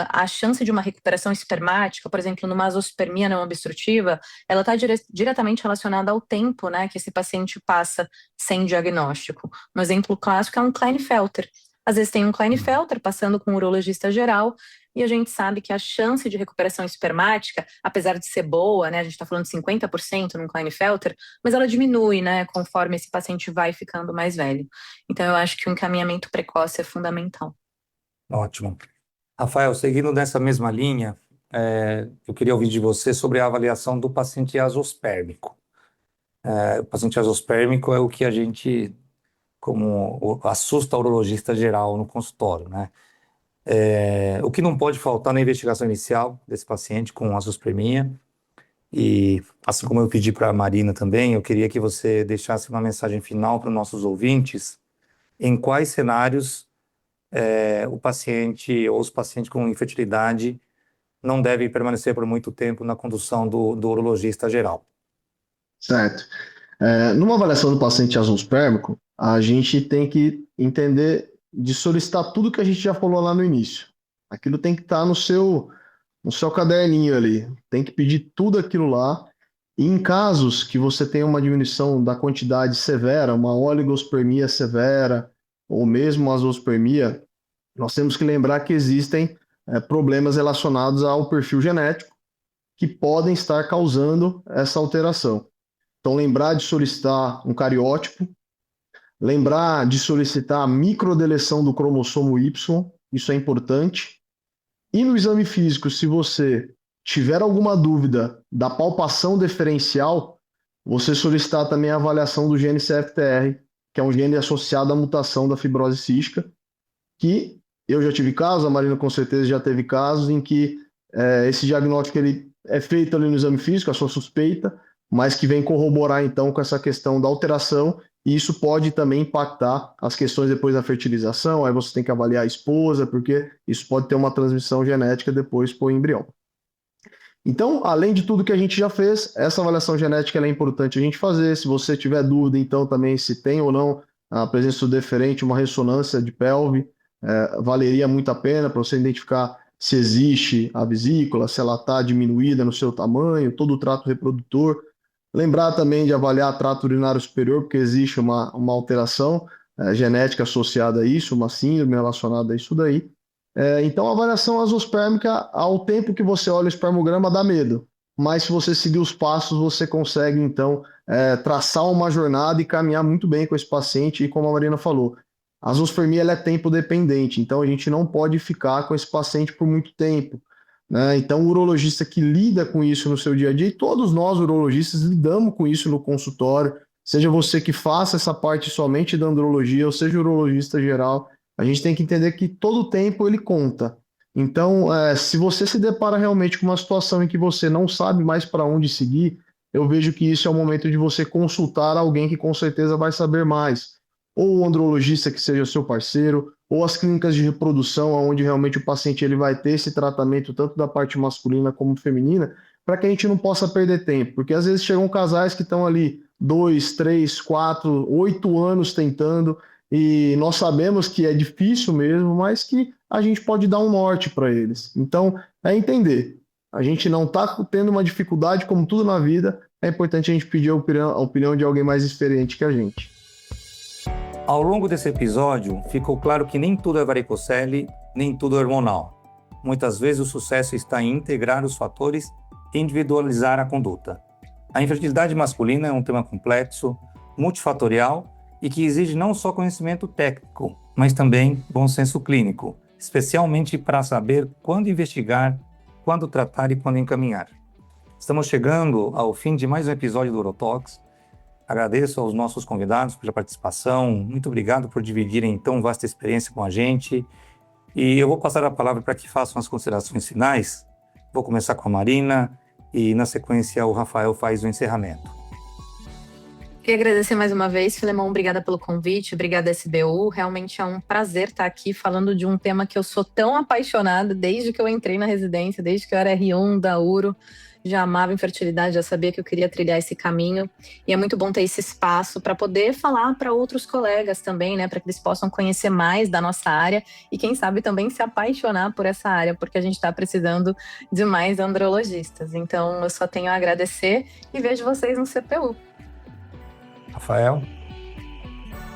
a chance de uma recuperação espermática, por exemplo, numa azospermia não obstrutiva, ela está diretamente relacionada ao tempo, né, que esse paciente passa sem diagnóstico. Um exemplo clássico é um Klinefelter. Às vezes tem um Klinefelter passando com um urologista geral, e a gente sabe que a chance de recuperação espermática, apesar de ser boa, né, a gente está falando de 50% num Klinefelter, mas ela diminui, né, conforme esse paciente vai ficando mais velho. Então, eu acho que o encaminhamento precoce é fundamental. Ótimo. Rafael, seguindo nessa mesma linha, eu queria ouvir de você sobre a avaliação do paciente azospérmico. O paciente azospérmico é o que a gente como assusta o urologista geral no consultório, né? O que não pode faltar na investigação inicial desse paciente com azoospermia, e assim como eu pedi para a Marina também, eu queria que você deixasse uma mensagem final para os nossos ouvintes, em quais cenários o paciente ou os pacientes com infertilidade não devem permanecer por muito tempo na condução do urologista geral. Certo. Numa avaliação do paciente azoospermico, a gente tem que entender de solicitar tudo que a gente já falou lá no início. Aquilo tem que estar no seu caderninho ali. Tem que pedir tudo aquilo lá. E em casos que você tenha uma diminuição da quantidade severa, uma oligospermia severa, ou mesmo azoospermia, nós temos que lembrar que existem problemas relacionados ao perfil genético que podem estar causando essa alteração. Então, lembrar de solicitar um cariótipo, lembrar de solicitar a microdeleção do cromossomo Y, isso é importante. E no exame físico, se você tiver alguma dúvida da palpação deferencial, você solicitar também a avaliação do gene CFTR, que é um gene associado à mutação da fibrose cística, que eu já tive casos, a Marina com certeza já teve casos, em que esse diagnóstico ele é feito ali no exame físico, a sua suspeita, mas que vem corroborar então com essa questão da alteração, e isso pode também impactar as questões depois da fertilização, aí você tem que avaliar a esposa, porque isso pode ter uma transmissão genética depois para o embrião. Então, além de tudo que a gente já fez, essa avaliação genética é importante a gente fazer. Se você tiver dúvida, então, também se tem ou não a presença do deferente, uma ressonância de pelve, valeria muito a pena para você identificar se existe a vesícula, se ela está diminuída no seu tamanho, todo o trato reprodutor. Lembrar também de avaliar trato urinário superior, porque existe uma alteração genética associada a isso, uma síndrome relacionada a isso daí. Então, a avaliação azoospermica, ao tempo que você olha o espermograma, dá medo. Mas se você seguir os passos, você consegue, então, traçar uma jornada e caminhar muito bem com esse paciente. E como a Marina falou, a azoospermia ela é tempo dependente, então a gente não pode ficar com esse paciente por muito tempo, né? Então, o urologista que lida com isso no seu dia a dia, e todos nós urologistas lidamos com isso no consultório, seja você que faça essa parte somente da andrologia, ou seja o urologista geral, a gente tem que entender que todo tempo ele conta. Então, se você se depara realmente com uma situação em que você não sabe mais para onde seguir, eu vejo que isso é o momento de você consultar alguém que com certeza vai saber mais. Ou o andrologista que seja seu parceiro, ou as clínicas de reprodução, onde realmente o paciente ele vai ter esse tratamento tanto da parte masculina como feminina, para que a gente não possa perder tempo. Porque às vezes chegam casais que estão ali 2, 3, 4, 8 anos tentando, e nós sabemos que é difícil mesmo, mas que a gente pode dar um norte para eles. Então, é entender. A gente não está tendo uma dificuldade, como tudo na vida, é importante a gente pedir a opinião de alguém mais experiente que a gente. Ao longo desse episódio, ficou claro que nem tudo é varicocele, nem tudo é hormonal. Muitas vezes o sucesso está em integrar os fatores e individualizar a conduta. A infertilidade masculina é um tema complexo, multifatorial e que exige não só conhecimento técnico, mas também bom senso clínico, especialmente para saber quando investigar, quando tratar e quando encaminhar. Estamos chegando ao fim de mais um episódio do Urotalks. Agradeço aos nossos convidados pela participação. Muito obrigado por dividirem tão vasta experiência com a gente. E eu vou passar a palavra para que façam as considerações finais. Vou começar com a Marina e, na sequência, o Rafael faz o encerramento. Queria agradecer mais uma vez, Filemon, obrigada pelo convite, obrigada SBU, realmente é um prazer estar aqui falando de um tema que eu sou tão apaixonada desde que eu entrei na residência, desde que eu era R1 da URO, já amava infertilidade, já sabia que eu queria trilhar esse caminho, e é muito bom ter esse espaço para poder falar para outros colegas também, né, para que eles possam conhecer mais da nossa área e quem sabe também se apaixonar por essa área, porque a gente está precisando de mais andrologistas. Então eu só tenho a agradecer e vejo vocês no CPU. Rafael?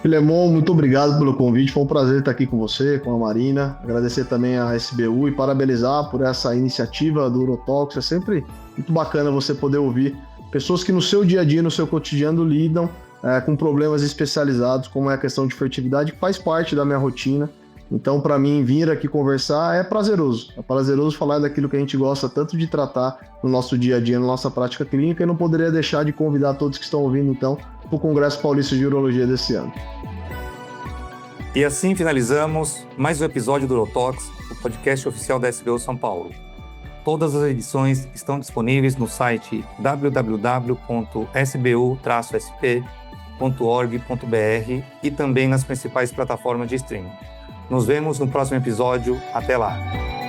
Filemon, muito obrigado pelo convite, foi um prazer estar aqui com você, com a Marina, agradecer também a SBU e parabenizar por essa iniciativa do Urotalks. É sempre muito bacana você poder ouvir pessoas que no seu dia a dia, no seu cotidiano lidam com problemas especializados, como é a questão de fertilidade, que faz parte da minha rotina. Então, para mim, vir aqui conversar é prazeroso falar daquilo que a gente gosta tanto de tratar no nosso dia a dia, na nossa prática clínica, e não poderia deixar de convidar todos que estão ouvindo, então, para o Congresso Paulista de Urologia desse ano. E assim finalizamos mais um episódio do Urotalks, o podcast oficial da SBU São Paulo. Todas as edições estão disponíveis no site www.sbu-sp.org.br e também nas principais plataformas de streaming. Nos vemos no próximo episódio. Até lá!